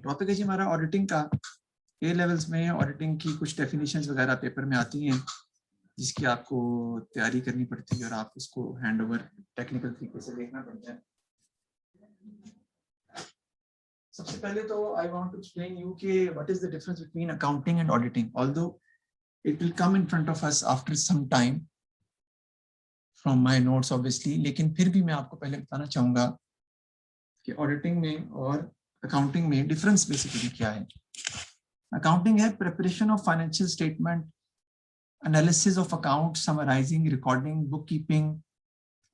Topic है जी हमारा auditing का। ए लेवल्स में ऑडिटिंग की कुछ डेफिनेशंस वगैरह पेपर में आती हैं जिसकी आपको तैयारी करनी पड़ती है और आप उसको हैंड ओवर टेक्निकल तरीके से देखना पड़ता है। सबसे पहले तो I want to explain you कि what is the difference between accounting and auditing, although it will come in front of us after some time from my notes obviously, लेकिन फिर भी मैं आपको पहले बताना चाहूंगा कि ऑडिटिंग में और अकाउंटिंग में डिफरेंस बेसिकली क्या है। अकाउंटिंग है preparation of financial statement, analysis of accounts, summarizing, recording, bookkeeping,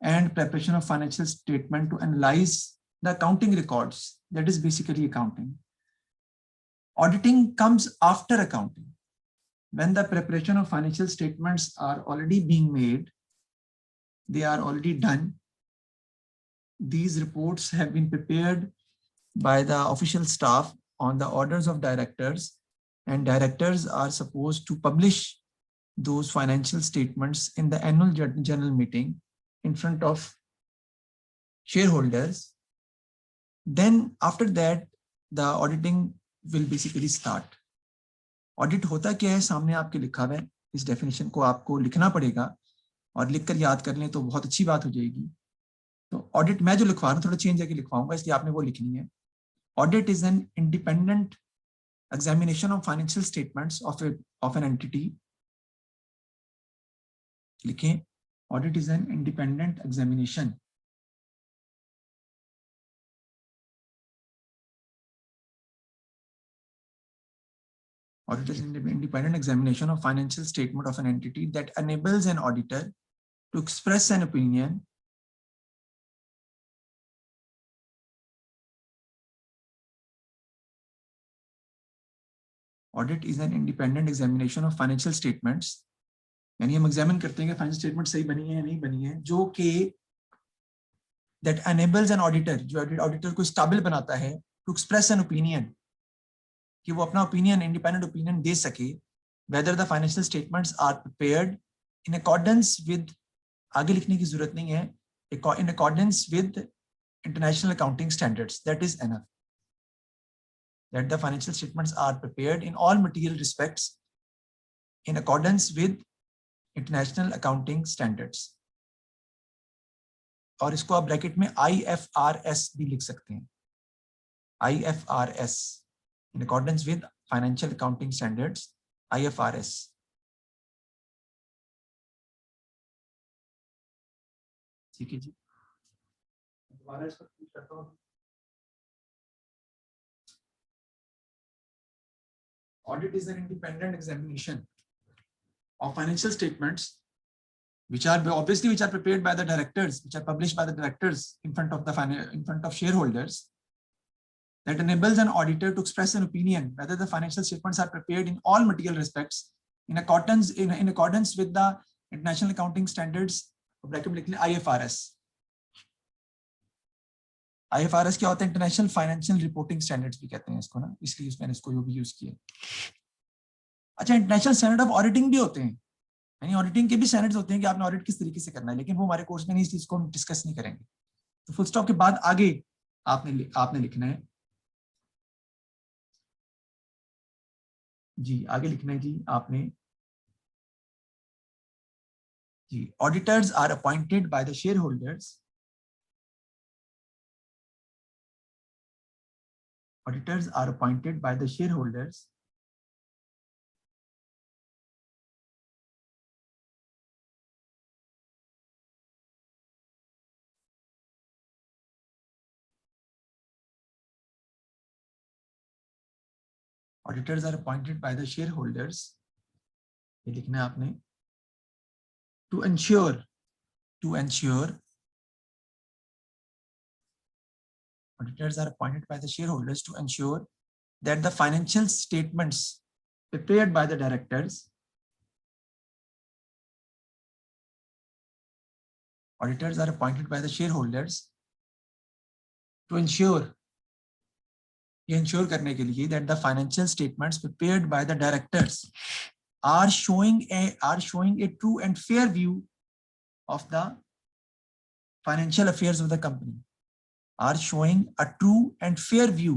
and preparation of financial statement to analyze the accounting records. That is basically accounting. Auditing comes after accounting. When the preparation of financial statements are already being made, they are already done. These reports have been prepared by the official staff on the orders of directors, and directors are supposed to publish those financial statements in the annual general meeting in front of shareholders. Then after that the auditing will basically start. Audit होता क्या है सामने आपके लिखा हुआ है, इस definition को आपको लिखना पड़ेगा और लिखकर याद कर लें तो बहुत अच्छी बात हो जाएगी। तो ऑडिट मैं जो लिखवा रहा हूँ थोड़ा चेंज करके लिखवाऊंगा, इसलिए आपने वो लिखनी है। Audit is an independent examination of financial statements of an entity. लिखें, audit is an independent examination audit is an independent examination of financial statement of an entity that enables an auditor to express an opinion audit is an independent examination of financial statements, यानी हम examine करते हैं कि financial statement सही बनी है या नहीं बनी है, जो कि that enables an auditor, जो ऑडिटर को इस काबिल बनाता है to express an opinion, कि वो अपना ओपिनियन, इंडिपेंडेंट ओपिनियन दे सके whether the financial statements are prepared in accordance with, आगे लिखने की जरूरत नहीं है, in accordance with international accounting standards. That is enough. That the financial statements are prepared in all material respects in accordance with international accounting standards. और इसको आप bracket में IFRS भी लिख सकते हैं, IFRS, in accordance with financial accounting standards, IFRS. ठीक है जी, दोबारा इसको रिपीट करता हूं। Audit is an independent examination of financial statements which are prepared by the directors, which are published by the directors in front of shareholders, that enables an auditor to express an opinion whether the financial statements are prepared in all material respects in accordance with the international accounting standards, IFRS. IFRS क्या होता है? International financial reporting standards भी कहते हैं इसको ना, इसलिए मैंने इसको भी यूज किया। अच्छा, इंटरनेशनल स्टैंडर्ड ऑफ ऑडिटिंग भी होते हैं, यानी ऑडिटिंग के भी स्टैंडर्ड्स होते हैं कि आपने ऑडिट किस तरीके से करना है, लेकिन वो हमारे कोर्स में नहीं, इस चीज को हम डिस्कस नहीं करेंगे। तो फुल स्टॉप के बाद आगे आपने लिखना है जी, आगे लिखना है जी आपने जी, auditors are appointed by the shareholders, auditors are appointed by the shareholders auditors are appointed by the shareholders, ये लिखना है आपने, to ensure auditors are appointed by the shareholders to ensure that the financial statements prepared by the directors, auditors are appointed by the shareholders to ensure, ये ensure करने के लिए that the financial statements prepared by the directors are showing a true and fair view of the financial affairs of the company, are showing a true and fair view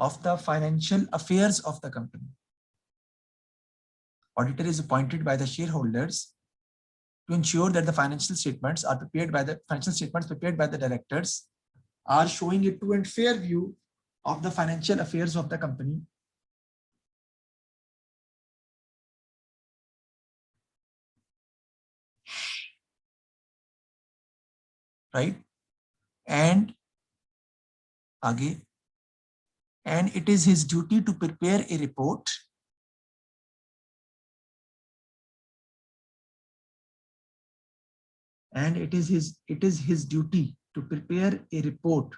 of the financial affairs of the company. Auditor is appointed by the shareholders to ensure that the financial statements prepared by the directors are showing a true and fair view of the financial affairs of the company. Right? And again, and it is his duty to prepare a report and it is his duty to prepare a report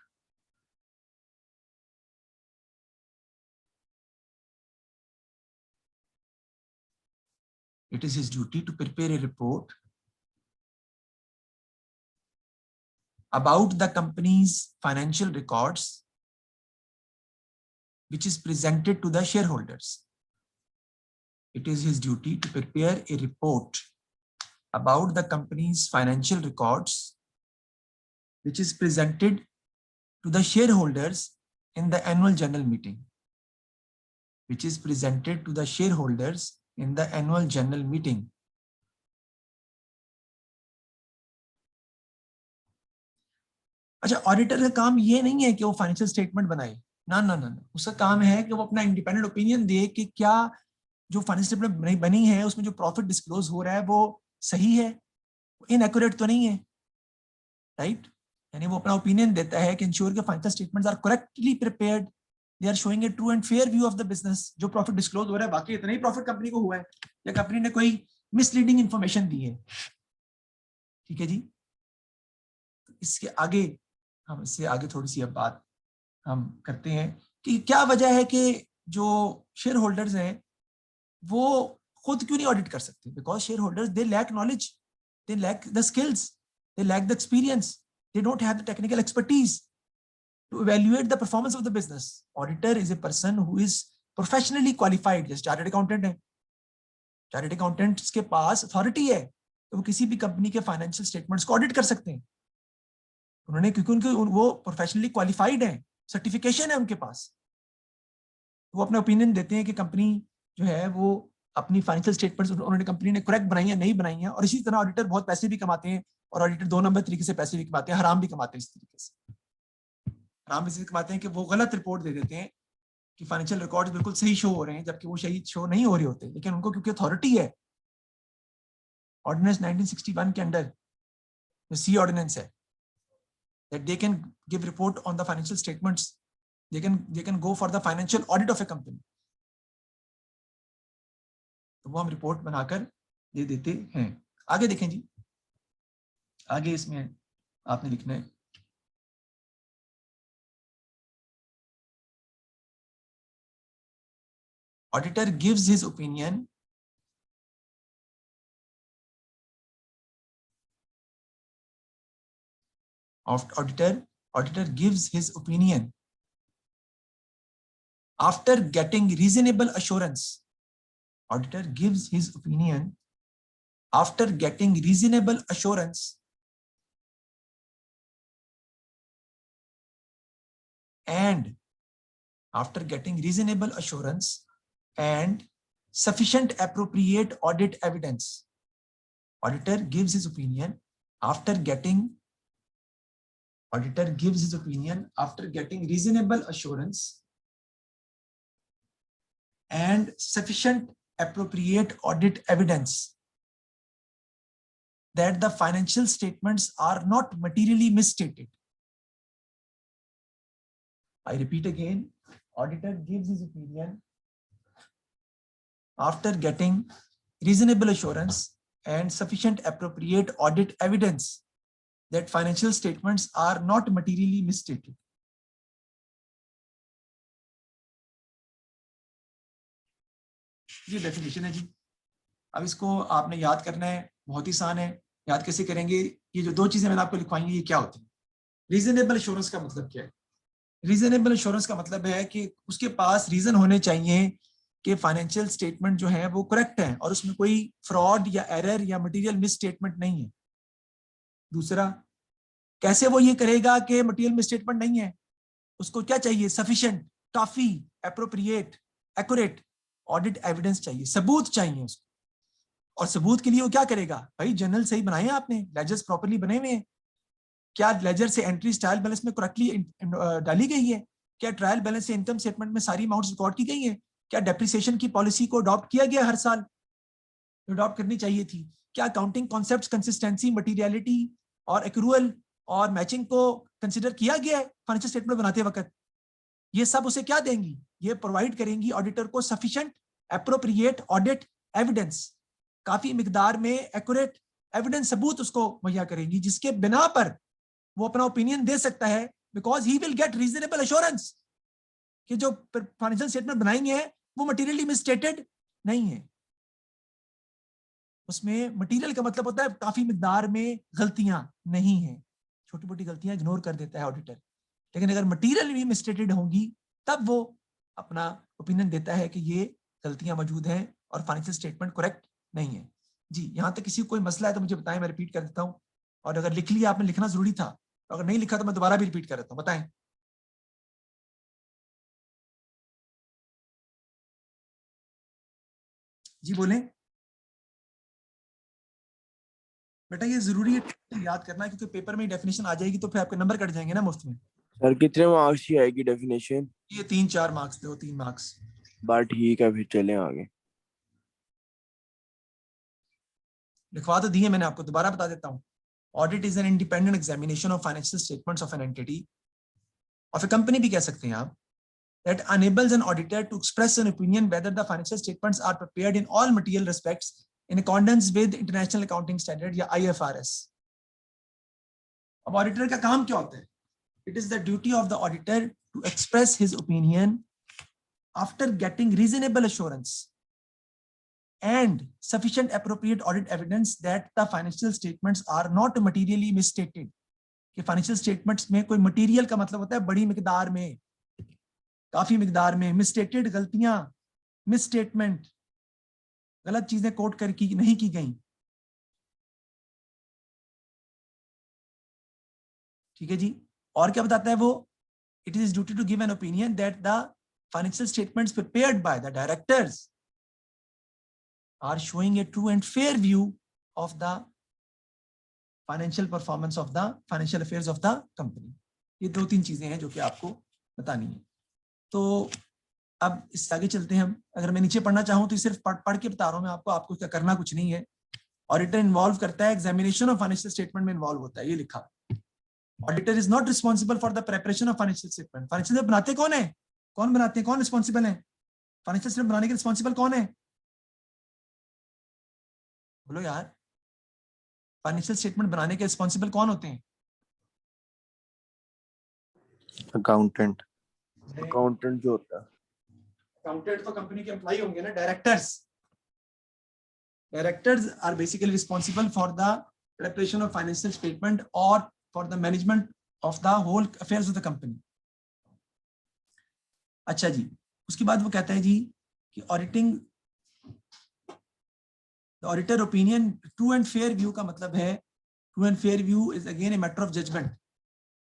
about the company's financial records which is presented to the shareholders. It is his duty to prepare a report about the company's financial records which is presented to the shareholders in the annual general meeting. Which is presented to the shareholders in the annual general meeting. अच्छा, auditor का काम ये नहीं है कि वो financial statement बनाए, ना, उसका काम है कि वो अपना इंडिपेंडेंट ओपिनियन दे कि क्या जो फाइनेंशियल स्टेटमेंट बनी है उसमें जो प्रॉफिट डिस्क्लोज हो रहा है वो सही है, इनएक्यूरेट तो नहीं है, राइट? यानी वो अपना ओपिनियन देता है कि इंश्योर के financial statements are correctly prepared, they are showing a true and fair view of the business. जो प्रॉफिट डिस्क्लोज हो रहा है बाकी इतना ही प्रॉफिट कंपनी को हुआ है या कंपनी ने कोई मिसलीडिंग इंफॉर्मेशन दी है. ठीक है जी. इसके आगे थोड़ी सी अब बात हम करते हैं कि क्या वजह है कि जो शेयर होल्डर्स हैं वो खुद क्यों नहीं ऑडिट कर सकते. Because shareholders they lack knowledge, they lack the skills, they lack the experience, they don't have the technical expertise to evaluate the performance of the business. Auditor is a person who is professionally qualified. जैसे chartered accountant है, chartered accountants के पास authority है तो वो किसी भी company के financial statements को ऑडिट कर सकते हैं. उन्होंने, क्योंकि उनके वो प्रोफेशनली क्वालिफाइड है, सर्टिफिकेशन है उनके पास, वो अपना ओपिनियन देते हैं कि कंपनी जो है वो अपनी फाइनेंशियल स्टेटमेंट्स उन्होंने कंपनी ने करेक्ट बनाई है नहीं बनाई है. और इसी तरह ऑडिटर बहुत पैसे भी कमाते हैं और ऑडिटर 2 नंबर तरीके से पैसे भी कमाते हैं, हराम भी कमाते हैं. इस तरीके से हराम इसलिए कमाते हैं कि वो गलत रिपोर्ट दे देते हैं कि फाइनेंशियल रिकॉर्ड्स बिल्कुल सही शो हो रहे हैं जबकि वो सही शो नहीं हो रहे होते. लेकिन उनको क्योंकि अथॉरिटी है, ऑर्डिनेंस 1961 के अंडर जो सी ऑर्डिनेंस है, that they can give report on the financial statements, they can go for the financial audit of a company. तो वो हम रिपोर्ट बनाकर दे देते हैं. आगे देखें जी, आगे इसमें आपने लिखना है auditor gives his opinion auditor gives his opinion after getting reasonable assurance. Auditor gives his opinion after getting reasonable assurance and after getting reasonable assurance and sufficient appropriate audit evidence. Auditor gives his opinion after getting reasonable assurance and sufficient appropriate audit evidence that the financial statements are not materially misstated. I repeat again, auditor gives his opinion after getting reasonable assurance and sufficient appropriate audit evidence that financial statements are not materially misstated. ये definition है जी. अब इसको आपने याद करना है, बहुत ही आसान है. याद कैसे करेंगे? ये जो 2 चीजें मैंने आपको लिखवाई ये क्या होती है? रीजनेबल एश्योरेंस का मतलब क्या है? रीजनेबल एश्योरेंस का मतलब है कि उसके पास रीजन होने चाहिए कि फाइनेंशियल स्टेटमेंट जो है वो करेक्ट है और उसमें कोई फ्रॉड या एरर या मटेरियल मिस स्टेटमेंट नहीं है. दूसरा, कैसे वो ये करेगा कि मटेरियल मिस स्टेटमेंट नहीं है? उसको क्या चाहिए? सफिशिएंट काफी एप्रोप्रिएट एक्यूरेट ऑडिट एविडेंस चाहिए, सबूत चाहिए उसको। और सबूत के लिए वो क्या करेगा? भाई जर्नल सही बनाए हैं आपने, लेजर्स प्रॉपर्ली बने हुए हैं, क्या लेजर से एंट्री ट्रायल बैलेंस में करेक्टली डाली गई है, क्या ट्रायल बैलेंस से इनकम स्टेटमेंट में सारी अमाउंट्स रिकॉर्ड की गई है, क्या डेप्रिसिएशन की पॉलिसी को अडॉप्ट किया गया हर साल, अडॉप्ट करनी चाहिए थी, क्या अकाउंटिंग कॉन्सेप्ट्स कंसिस्टेंसी मटेरियलिटी और एक्रूअल और मैचिंग को कंसिडर किया गया है फाइनेंशियल स्टेटमेंट बनाते वक्त। ये सब उसे क्या देंगी? ये प्रोवाइड करेंगी ऑडिटर को सफिशिएंट एप्रोप्रिएट ऑडिट एविडेंस, काफी मिकदार में एक्यूरेट एविडेंस सबूत उसको मुहैया करेंगी, जिसके बिना पर वो अपना ओपिनियन दे सकता है, because he will get reasonable assurance कि जो फाइनेंशियल स्टेटमेंट बनाएंगे वो मटेरियली मिसस्टेटेड नहीं है। उसमें मटेरियल का मतलब होता है काफी मिकदार में गलतियां नहीं है, छोटी मोटी गलतियां इग्नोर कर देता है ऑडिटर, लेकिन अगर मटेरियल भी मिसस्टेटेड होंगी तब वो अपना ओपिनियन देता है कि ये गलतियां मौजूद हैं और फाइनेंशियल स्टेटमेंट करेक्ट नहीं है। जी, यहाँ तक किसी को कोई मसला है तो मुझे बताएं, मैं रिपीट कर देता हूँ, और अगर लिख लिया आपने, लिखना जरूरी था, तो अगर नहीं लिखा तो मैं दोबारा भी रिपीट कर देता हूँ, बताएं। जी बोलें। बेटा ये जरूरी है याद करना, क्योंकि पेपर में डेफिनेशन आ जाएगी तो फिर आपके नंबर कट जाएंगे ना मुफ्त में। सर कितने मार्क्स की आएगी डेफिनेशन? ये 3-4 मार्क्स, 2-3 मार्क्स। बात ठीक है, फिर चलें आगे। लिखवा तो दिए मैंने आपको, दोबारा बता देता हूँ। Audit is an independent examination of financial statements of an entity, of A company भी कह सकते हैं आप, that enables an auditor to express an opinion whether the financial statements are prepared in all material respects in accordance with international accounting standard या IFRS। अब auditor का काम क्या होता है? It is the duty of the auditor to express his opinion after getting reasonable assurance and sufficient appropriate audit evidence that the financial statements are not materially misstated। कि financial statements में कोई material का मतलब होता है बड़ी मिकदार में, काफी मिकदार में मिसस्टेटेड, गलतियां, मिसस्टेटमेंट, गलत चीजें कोट कर की नहीं की गई। ठीक है जी। और क्या बताता है वो? It is duty to give an opinion that the financial statements prepared by the directors are showing a true and fair view of the financial performance of the financial affairs of the company. ये 2-3 चीजें हैं जो कि आपको बतानी है। तो अब इससे आगे चलते हैं हम। अगर मैं नीचे पढ़ना चाहूँ तो सिर्फ पढ़ के बता रहा हूँ मैं आपको क्या करना कुछ नहीं है। ऑडिटर इन्वॉल्व करता है, एग्जामिनेशन ऑफ फाइनेंशियल स्टेटमेंट में इन्वॉल्व होता है, ये लिखा। Auditor is not responsible for the preparation of financial statement. Financial statement बनाते कौन है? कौन बनाते हैं? कौन रिस्पॉन्सिबल है? फाइनेंशियल स्टेटमेंट बनाने के रिस्पॉन्सिबल कौन है? बोलो यार, फाइनेंशियल स्टेटमेंट बनाने के रिस्पॉन्सिबल कौन होते हैं? अकाउंटेंट। अकाउंटेंट जो होता है, अकाउंटेंट तो कंपनी के एम्प्लॉय होंगे ना, directors. Directors are basically responsible for the preparation of financial statement और for the management of the whole affairs of the company. अच्छा जी, उसके बाद वो कहता है जी कि auditing the auditor opinion true and fair view का मतलब है, true and fair view is again a matter of judgement.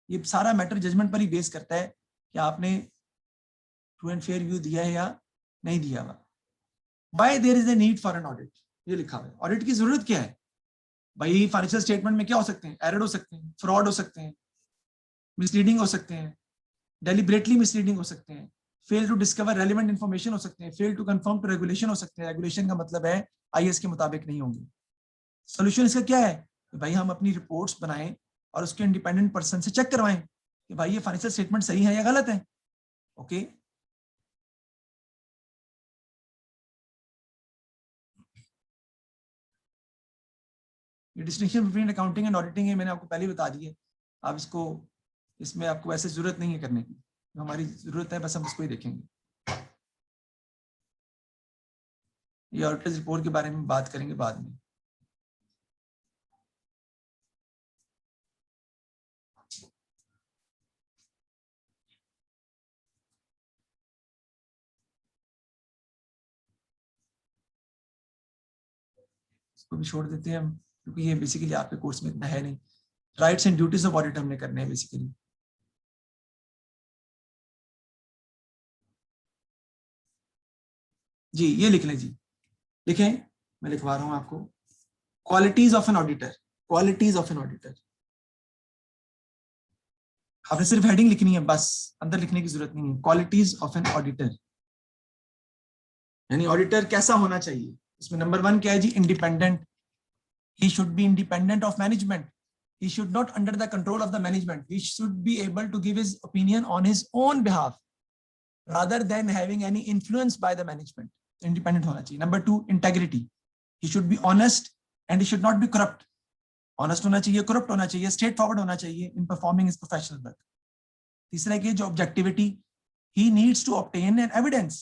ये सारा मैटर जजमेंट पर ही बेस करता है कि आपने ट्रू एंड फेयर व्यू दिया है या नहीं दिया हुआ। Bye there is a need for an audit, ये लिखा हुआ है। ऑडिट की जरूरत क्या है भाई? फाइनेंशियल स्टेटमेंट में क्या हो सकते हैं? एरर हो सकते हैं, फ्रॉड हो सकते हैं, मिसलीडिंग हो सकते हैं, डेलिबरेटली मिसलीडिंग हो सकते हैं, fail to discover relevant information हो सकते हैं, fail to confirm to regulation हो सकते हैं। रेगुलेशन का मतलब है आईएएस के मुताबिक नहीं होंगे। सोल्यूशन इसका क्या है? भाई हम अपनी रिपोर्ट्स बनाएं और उसके इंडिपेंडेंट पर्सन से चेक करवाएं कि भाई ये फाइनेंशियल स्टेटमेंट सही है या गलत है। ओके ये distinction between accounting and auditing है, मैंने आपको पहले ही बता दी है। आप इसको, इसमें आपको वैसे जरूरत नहीं है करने की, हमारी जरूरत है बस हम इसको ही देखेंगे। ये ऑडिटर्स रिपोर्ट के बारे में बात करेंगे बाद में। इसको भी छोड़ देते हैं हम, क्योंकि ये बेसिकली आपके कोर्स में इतना है नहीं। Rights and duties of audit हमने करने हैं बेसिकली। जी ये लिख लें जी, लिखें, मैं लिखवा रहा हूं आपको। Qualities of an auditor, qualities of an auditor, आपने सिर्फ हेडिंग लिखनी है बस, अंदर लिखने की जरूरत नहीं है। क्वालिटीज ऑफ एन ऑडिटर, यानी ऑडिटर कैसा होना चाहिए। इसमें नंबर 1 क्या है जी, independent. He should be independent of management, he should not under the control of the management, he should be able to give his opinion on his own behalf rather than having any influence by the management. Independent होना चाहिए। Number 2, integrity, he should be honest and he should not be corrupt. Honest होना चाहिए, corrupt होना चाहिए, straightforward होना चाहिए in performing his professional work. तीसरा कि जो objectivity, he needs to obtain an evidence,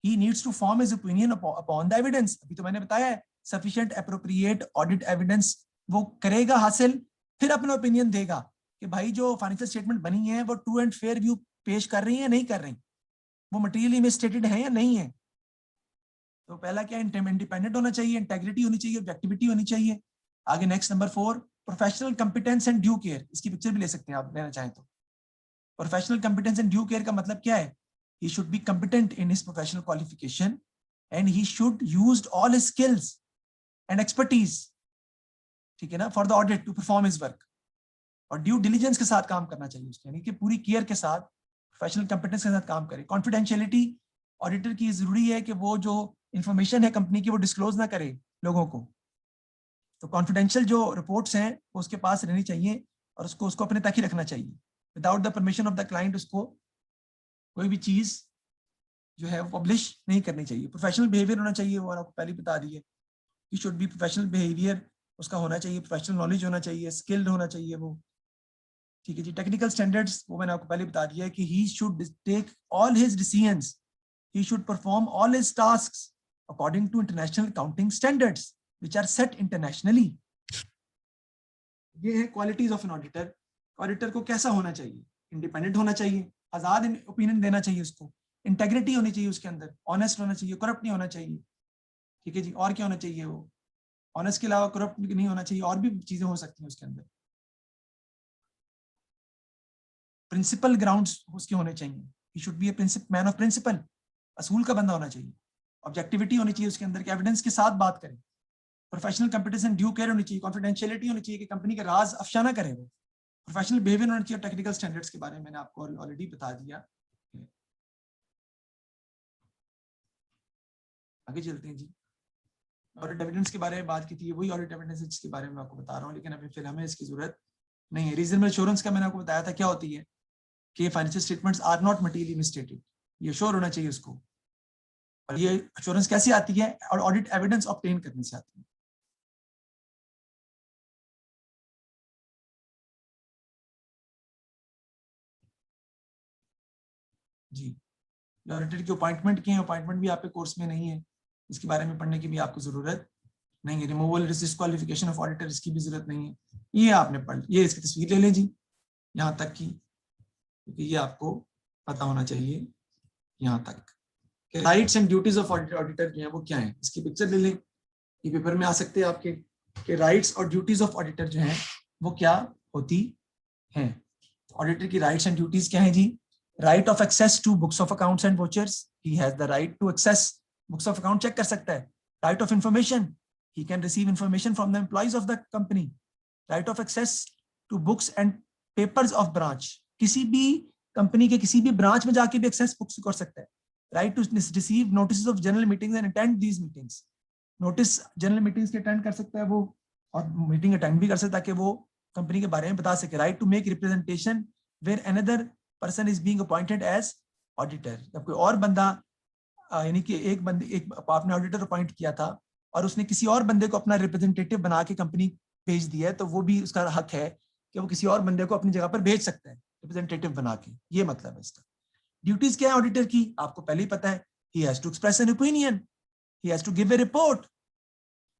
he needs to form his opinion upon the evidence. अभी तो मैंने बताया है, sufficient appropriate audit evidence वो करेगा हासिल, फिर अपना ओपिनियन देगा कि भाई जो फाइनेंशियल स्टेटमेंट बनी है वो ट्रू एंड फेयर व्यू पेश कर रही है नहीं कर रही, वो मटेरियली मिसस्टेटेड है या नहीं है। तो पहला क्या, इंडिपेंडेंट होना चाहिए, इंटेग्रिटी होनी चाहिए, ऑब्जेक्टिविटी होनी चाहिए। आगे next number 4, professional competence and due care, इसकी पिक्चर भी ले सकते हैं आप लेना चाहें तो। Professional competence and due care का मतलब क्या है, he should be competent in his professional qualification and he should used all his skills and expertise, ठीक है ना, for the audit to perform his work. और ड्यू डिलीजेंस के साथ काम करना चाहिए उसके, यानी कि पूरी केयर के साथ, प्रोफेशनल कंपिटेंस के साथ काम करे। कॉन्फिडेंशियलिटी, ऑडिटर की जरूरी है कि वो जो इंफॉर्मेशन है कंपनी की वो डिस्क्लोज ना करे लोगों को। तो कॉन्फिडेंशियल जो रिपोर्ट्स हैं वो उसके पास रहनी चाहिए और उसको अपने तक ही रखना चाहिए। Without the permission of the client उसको कोई भी चीज जो है वो पब्लिश नहीं करनी चाहिए। प्रोफेशनल बिहेवियर होना चाहिए, वो आपको पहले बता दी है, he should be professional behaviour उसका होना चाहिए, प्रोफेशनल नॉलेज होना चाहिए, स्किल्ड होना चाहिए वो, ठीक है जी। टेक्निकल स्टैंडर्ड्स वो मैंने आपको पहले बता दिया है कि he should take all his decisions, he should perform all his tasks according to international accounting standards which are set internationally. ये है qualities of an auditor. Auditor को कैसा होना चाहिए, इंडिपेंडेंट होना चाहिए, आजाद ओपिनियन देना चाहिए उसको, इंटेग्रिटी होनी चाहिए उसके अंदर, ऑनेस्ट होना चाहिए, करप्ट नहीं होना चाहिए, ठीक है जी। और क्या होना चाहिए, वो ऑनेस्ट के अलावा करप्ट नहीं होना चाहिए, और भी चीजें हो सकती हैं उसके अंदर। प्रिंसिपल ग्राउंड्स उसके होने चाहिए, he should be a man of principle, असूल का बंदा होना चाहिए। ऑब्जेक्टिविटी होनी चाहिए उसके अंदर कि एविडेंस के साथ बात करें। प्रोफेशनल कंपटीशन, ड्यू केयर होनी चाहिए, कॉन्फिडेंशियलिटी होनी चाहिए कि कंपनी के राज अफशा ना करें वो। प्रोफेशनल बिहेवियर होना चाहिए, टेक्निकल स्टैंडर्ड्स के बारे में मैंने आपको ऑलरेडी बता दिया। आगे चलते हैं जी। ऑडिट एविडेंस के बारे में बात की थी, वही ऑडिट एविडेंस जिसके बारे में आपको बता रहा हूँ, लेकिन अभी फिर हमें इसकी जरूरत नहीं है। रीजनेबल एश्योरेंस का मैंने आपको बताया था क्या होती है, कि financial statements are not materially misstated, ये श्योर होना चाहिए उसको। और ये एश्योरेंस कैसे आती है, और ऑडिट एविडेंस ऑब्टेन करने से आती है। जी, ऑडिटर की अपॉइंटमेंट की है, अपॉइंटमेंट भी आपके कोर्स में नहीं है, इसके बारे में पढ़ने की भी आपको जरूरत नहीं है। रिमूवल डिस्क्वालिफिकेशन ऑफ ऑडिटर, इसकी भी जरूरत नहीं है, ये आपने पढ़, ये इसकी तस्वीर ले लें जी यहाँ तक की, क्योंकि ये आपको पता होना चाहिए यहाँ तक। Rights and duties of auditor जो है वो क्या है, इसकी पिक्चर ले लें, ये पेपर में आ सकते हैं आपके, कि राइट्स और ड्यूटीज ऑफ ऑडिटर जो है वो क्या होती हैं। ऑडिटर की राइट्स एंड ड्यूटीज क्या है जी, right of access to books of accounts and vouchers, he has the right to access books of account, check कर सकता है। Right of information, he can receive information from the employees of the company. Right of access to books and papers of branch, किसी भी company के किसी भी branch में जाके भी एक्सेस बुक्स कर सकता है। Right to receive notice of general meetings and attend these meetings, notice general meetings के अटेंड कर सकता है वो, और मीटिंग अटेंड भी कर सकता है कि वो कंपनी के बारे में बता सके। Right to make representation where another person is being appointed as auditor, जब कोई और बंदा, यानी कि एक आपने ऑडिटर अपॉइंट किया था और उसने किसी और बंदे को अपना रिप्रेजेंटेटिव बना के कंपनी भेज दिया है, तो वो भी उसका हक है कि वो किसी और बंदे को अपनी जगह पर भेज सकता है रिप्रेजेंटेटिव बना के, ये मतलब है इसका। ड्यूटीज क्या है ऑडिटर की, आपको पहले ही पता है, he has to express an opinion, he has to give a report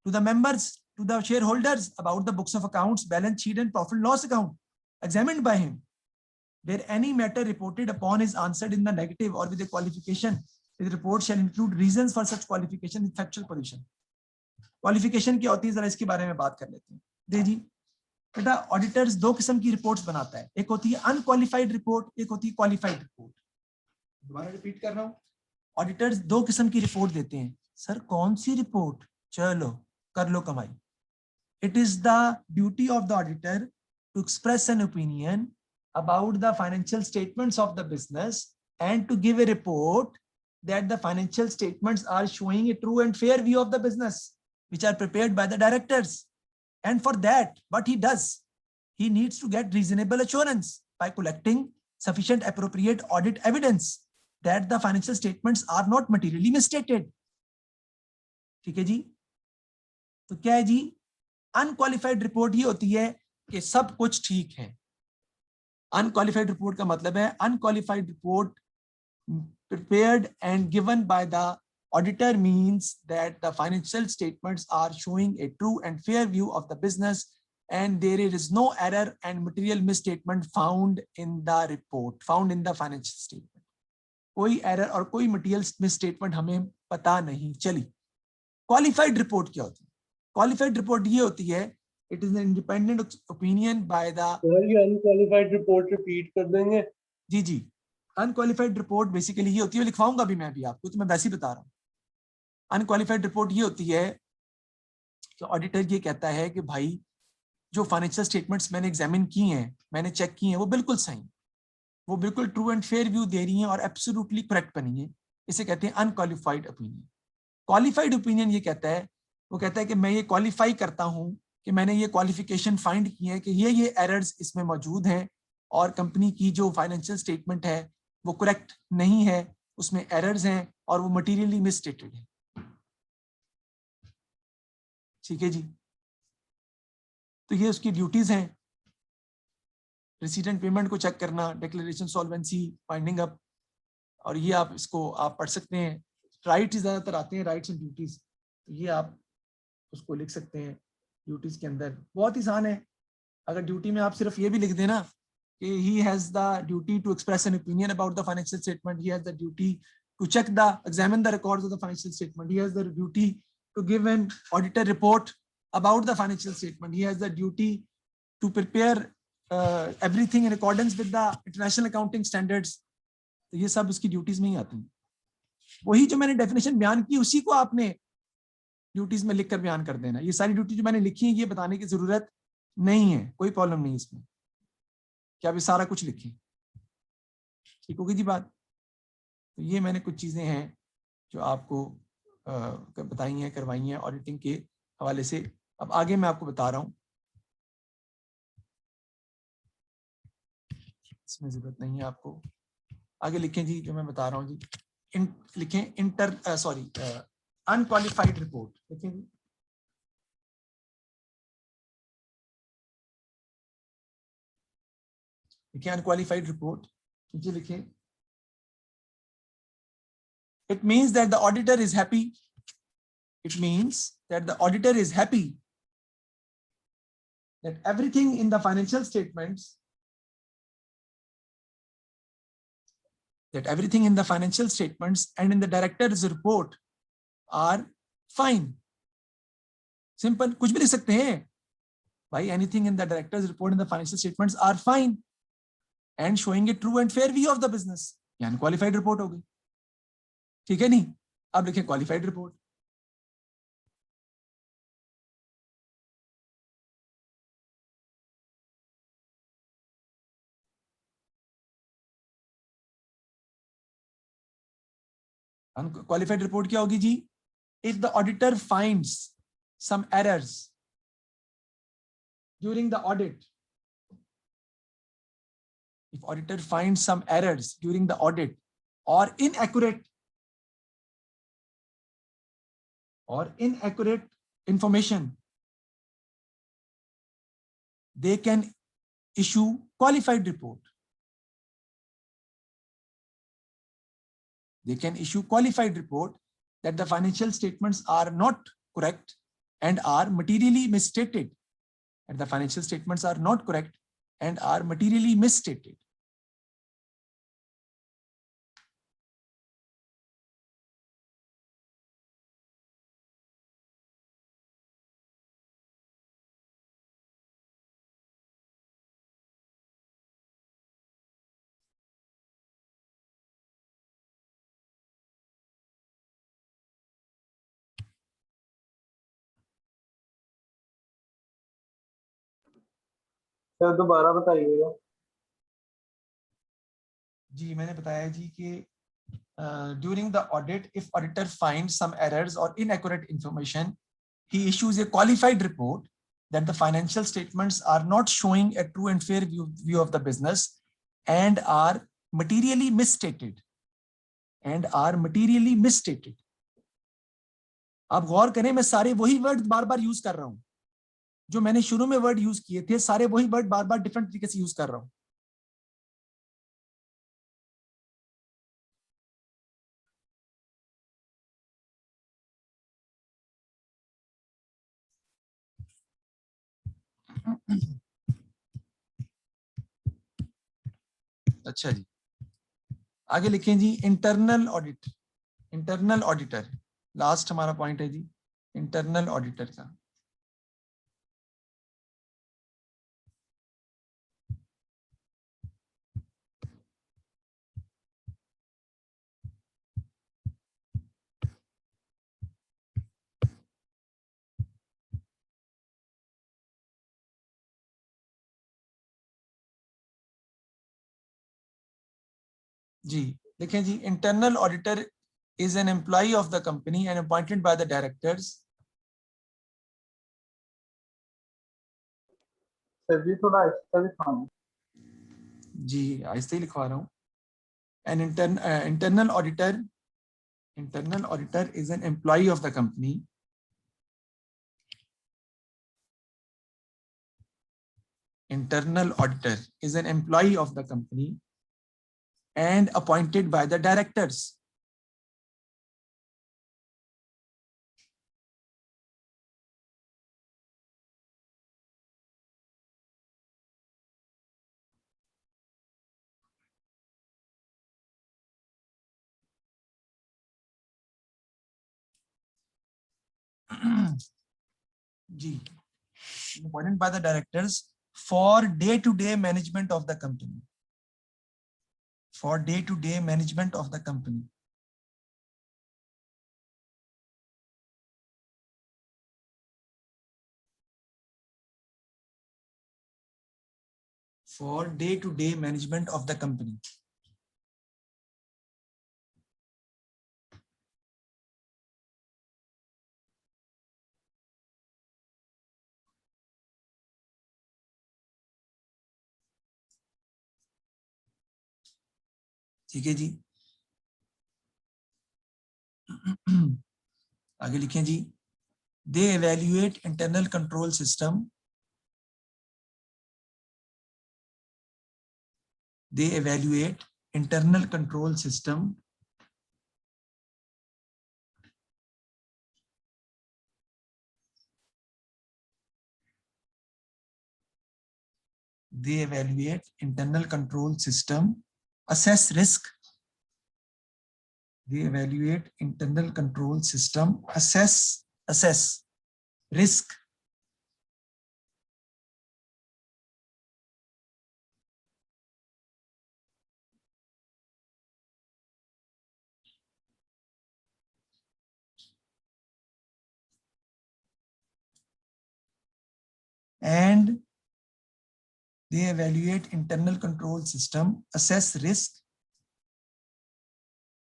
to the members, to the shareholders about the books of accounts, balance sheet and profit loss account examined by him, where any matter reported upon is answered in the negative or with a qualification, the report shall include reasons for such qualification in factual position। Qualification क्या होती है, जरा इसके बारे में बात कर लेते हैं। दे जी बेटा, ऑडिटर्स दो किस्म की रिपोर्ट्स बनाता है, एक होती है अनक्वालिफाइड रिपोर्ट, एक होती है क्वालिफाइड रिपोर्ट। दोबारा रिपीट कर रहा हूँ, ऑडिटर्स दो किस्म की रिपोर्ट देते हैं। सर कौन सी रिपोर्ट? चलो कर लो कमाई। It is the duty of the auditor to express an opinion about the financial statements of the business and to give a report that the financial statements are showing a true and fair view of the business, which are prepared by the directors. And for that, what he does, he needs to get reasonable assurance by collecting sufficient appropriate audit evidence that the financial statements are not materially misstated. ठीक है जी? तो क्या है जी? Unqualified report ये होती है कि सब कुछ ठीक है। अनक्वालिफाइड रिपोर्ट का मतलब है unqualified report prepared and given by the auditor means that the financial statements are showing a true and fair view of the business and there is no error and material misstatement found in the report, found in the financial statement. कोई error और कोई material misstatement हमें पता नहीं चली। Qualified report क्या होती है? क्वालिफाइड रिपोर्ट ये होती है, it is an independent opinion by the. ये अनक्वालिफाइड रिपोर्ट रिपीट कर देंगे? जी जी, अनक्वालिफाइड रिपोर्ट बेसिकली ये होती है, लिखवाऊंगा भी मैं अभी आपको, तो मैं वैसे ही बता रहा हूँ। अनक्वालिफाइड रिपोर्ट ये होती है कि ऑडिटर ये कहता है कि भाई जो फाइनेंशियल स्टेटमेंट्स मैंने एग्जामिन की हैं, मैंने चेक की हैं, वो बिल्कुल सही, वो बिल्कुल ट्रू एंड फेयर व्यू दे रही हैं और एब्सोल्युटली करेक्ट बनी है। इसे कहते हैं अनक्वालिफाइड ओपिनियन। क्वालिफाइड ओपिनियन ये कहता है, वो कहता है कि मैं ये क्वालिफाई करता हूं कि मैंने ये क्वालिफिकेशन फाइंड की है कि ये एरर्स इसमें मौजूद हैं और कंपनी की जो फाइनेंशियल स्टेटमेंट है वो करेक्ट नहीं है, उसमें एरर्स हैं और वो मटीरियली मिसस्टेटेड है। ठीक है जी? तो ये उसकी ड्यूटीज हैं, रिसीट एंड पेमेंट को चेक करना, डिक्लेरेशन सॉल्वेंसी, फाइंडिंग अप, और ये आप इसको आप पढ़ सकते हैं। राइट्स ज्यादातर आते हैं, राइट्स एंड ड्यूटीज, तो ये आप उसको लिख सकते हैं ड्यूटीज के अंदर। बहुत ही आसान है। अगर ड्यूटी में आप सिर्फ ये भी लिख देना कि he has the duty to express an opinion about the financial statement, he has the duty to check the examine the records of the financial statement, he has the duty to give an auditor report about the financial statement, he has the duty to prepare everything in accordance with the international accounting standards। तो ये सब उसकी duties में ही आती हैं। वही जो मैंने डेफिनेशन बयान की उसी को आपने ड्यूटीज में लिखकर बयान कर देना। ये सारी ड्यूटी जो मैंने लिखी है ये बताने की जरूरत नहीं है, कोई प्रॉब्लम नहीं इसमें कि आप ये सारा कुछ लिखें। ठीक होगी जी बात? तो ये मैंने कुछ चीजें हैं जो आपको बताई हैं, करवाई हैं ऑडिटिंग के हवाले से। अब आगे मैं आपको बता रहा हूं, इसमें जरूरत नहीं है आपको। आगे लिखें जी जो मैं बता रहा हूं जी, लिखें अनक्वालिफाइड रिपोर्ट लिखें जी। लिखें अनक्वालिफाइड रिपोर्ट, नीचे लिखें it means that the auditor is happy, it means that the auditor is happy that everything in the financial statements, and in the director's report are fine। Simple, कुछ भी लिख सकते हैं भाई, anything in the director's report and the financial statements are fine and showing a true and fair view of the business। ये unqualified report हो गई। ठीक है नहीं? अब लिखें क्वालिफाइड रिपोर्ट। अनक्वालिफाइड रिपोर्ट क्या होगी जी? If the auditor finds some errors during the audit, if auditor finds some errors during the audit or inaccurate information, they can issue qualified report. They can issue qualified report that the financial statements are not correct and are materially misstated. And the financial statements are not correct and are materially misstated. Sir दोबारा बताइएगा। जी मैंने बताया जी कि during the audit, if auditor finds some errors or inaccurate information, he issues a qualified report that the financial statements are not showing a true and fair view of the business and are materially misstated. आप गौर करें, मैं सारे वही word बार बार use कर रहा हूं जो मैंने शुरू में वर्ड यूज किए थे, सारे वही वर्ड बार बार डिफरेंट तरीके से यूज कर रहा हूं। अच्छा जी, आगे लिखें जी internal audit. Internal auditor last हमारा पॉइंट है जी, इंटरनल ऑडिटर का। जी देखें जी, internal auditor is an employee of the company and appointed by the directors. Sir जी थोड़ा एक्स्ट्रा दिखाना। जी ऐसे ही लिखवा रहा हूँ। An internal auditor is an employee of the company and appointed by the directors. Ji, appointed by the directors for day-to-day management of the company. For day-to-day management of the company. For day-to-day management of the company. ठीक है जी, आगे लिखें जी, they evaluate internal control system. They evaluate internal control system assess risk. They evaluate internal control system, assess risk, and they evaluate internal control system, assess risk,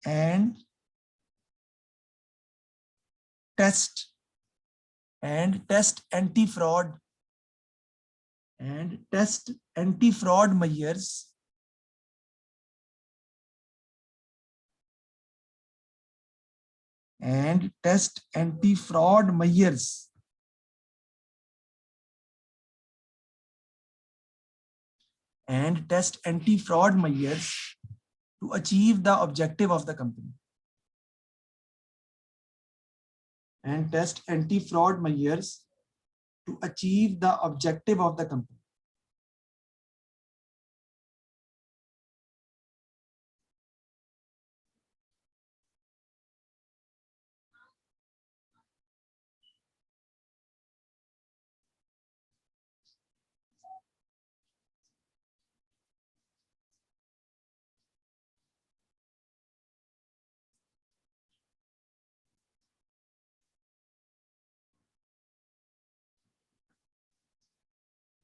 and test anti-fraud measures and test anti-fraud measures to achieve the objective of the company. And test anti-fraud measures to achieve the objective of the company.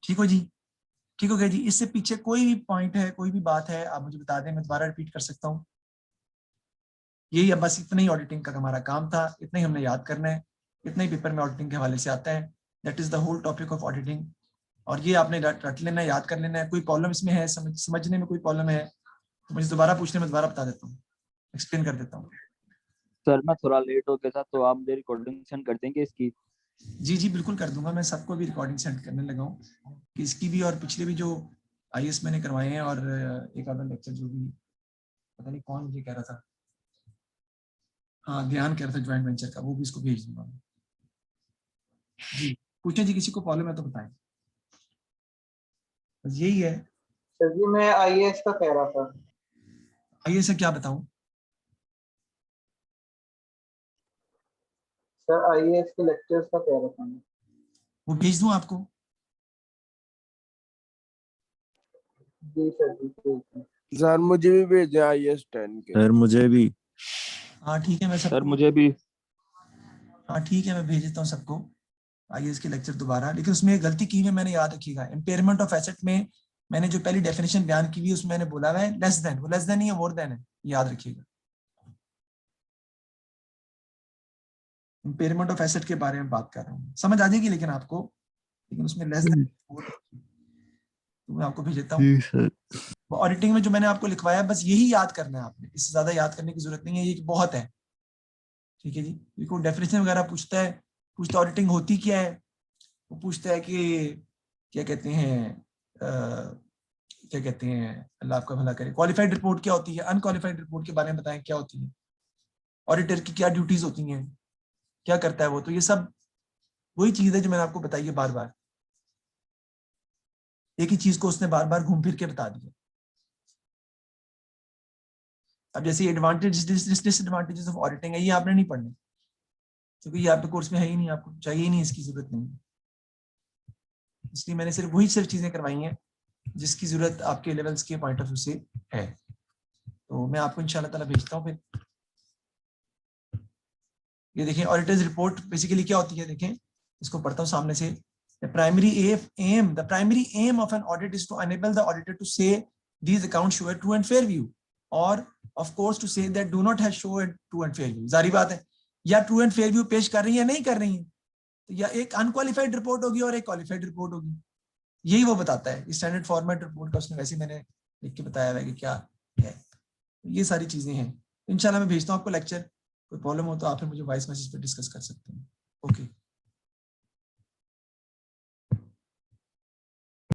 ठीक हो जी, ठीक हो गया जी। इससे पीछे कोई भी point है, कोई भी बात है, आप मुझे बता दें, मैं दोबारा रिपीट कर सकता हूँ। यही है, बस इतना ही ऑडिटिंग का हमारा काम था, इतना ही हमने याद करना है, इतना ही पेपर में ऑडिटिंग के हवाले से आता है। That is the whole topic of auditing. और ये आपने रट लेना है, याद कर लेना है। कोई प्रॉब्लम इसमें है, समझने में कोई प्रॉब्लम है तो मुझे दोबारा पूछने में दोबारा बता देता हूँ, एक्सप्लेन कर देता हूँ। सर मैं थोड़ा लेट हो गया था, तो आप मुझे रिकॉर्डिंग सेंड कर देंगे इसकी? जी जी बिल्कुल कर दूंगा, मैं सबको भी रिकॉर्डिंग सेंड करने लगा हूँ कि इसकी भी और पिछले भी जो IAS मैंने करवाए हैं, और एक आधा लेक्चर जो भी, पता नहीं कौन मुझे कह रहा था, हाँ ध्यान कह रहा था ज्वाइंट वेंचर का, वो भी इसको भेज दूंगा मैं। जी पूछे जी, किसी को प्रॉब्लम है तो बताएं, बस यही है। सर जी मैं IAS का कह रहा था। IAS से क्या बताऊं? सर IAS के लेक्चर्स का कह रहा था मैं। वो भेज दूं आपको? जी सर जी ठीक है। सर मुझे भी भेज दें IAS 10 के। सर मुझे भी। हाँ ठीक है, मैं सर सबको, मुझे भी। हाँ ठीक है, मैं भेज देता हूँ सबको IAS के लेक्चर दोबारा। लेकिन उसमें एक गलती की हुई है, मैंने याद रखिएगा। इम्पेयरमेंट ऑफ एसेट में मैंने जो पहली डेफिनेशन बयान की हुई है, उसमें मैंने बोला है लेस देन, वो लेस देन नहीं है, मोर देन है, याद रखिएगा। इम्पेयरमेंट ऑफ एसेट के बारे में बात कर रहा हूँ, समझ आ जाएगी लेकिन आपको, लेकिन उसमें लेस देन तो मैं आपको भेज देता हूँ। जी सर। ऑडिटिंग में जो मैंने आपको लिखवाया, बस यही याद करना है आपने, इससे ज्यादा याद करने की जरूरत नहीं है, ये बहुत है। ठीक है जी, देखो डेफिनेशन वगैरह पूछता ऑडिटिंग होती क्या है, वो पूछता है कि क्या कहते हैं, क्या कहते हैं, अल्लाह आपका भला करे, क्वालिफाइड रिपोर्ट क्या होती है, अनक्वालिफाइड रिपोर्ट के बारे में बताएं क्या होती है, ऑडिटर की क्या ड्यूटीज होती हैं, क्या करता है वो। तो ये सब वही चीज है जो मैंने आपको बताई है बार बार, एक ही चीज को उसने बार बार घूम फिर के बता दिया। अब जैसे एडवांटेज डिसएडवांटेजेस ऑफ ऑडिटिंग है, ये आपने नहीं पढ़ने, क्योंकि ये आपके कोर्स में है ही नहीं, आपको चाहिए ही नहीं, इसकी जरूरत नहीं है। इसलिए मैंने सिर्फ चीजें करवाई हैं जिसकी जरूरत आपके लेवल्स के पॉइंट ऑफ व्यू से है। तो मैं आपको इंशाल्लाह ताला भेजता हूँ। फिर ये देखें, ऑडिटर्स रिपोर्ट बेसिकली क्या होती है, देखें इसको पढ़ता हूँ सामने से। The primary aim of an audit is to enable the auditor to say these accounts show a true and fair view, or of course to say that do not have show a true and fair view। जारी बात है, या true and fair view पेश कर रही है नहीं कर रही है, तो या एक अनक्वालिफाइड रिपोर्ट होगी और एक क्वालिफाइड रिपोर्ट होगी, यही वो बताता है। स्टैंडर्ड फॉर्मेट रिपोर्ट का उसने वैसे मैंने लिख के बताया है कि क्या है, ये सारी चीजें हैं। इंशाल्लाह मैं भेजता हूँ आपको लेक्चर, कोई प्रॉब्लम हो तो आप फिर मुझे वॉइस मैसेज पे डिस्कस कर सकते हैं। ओके।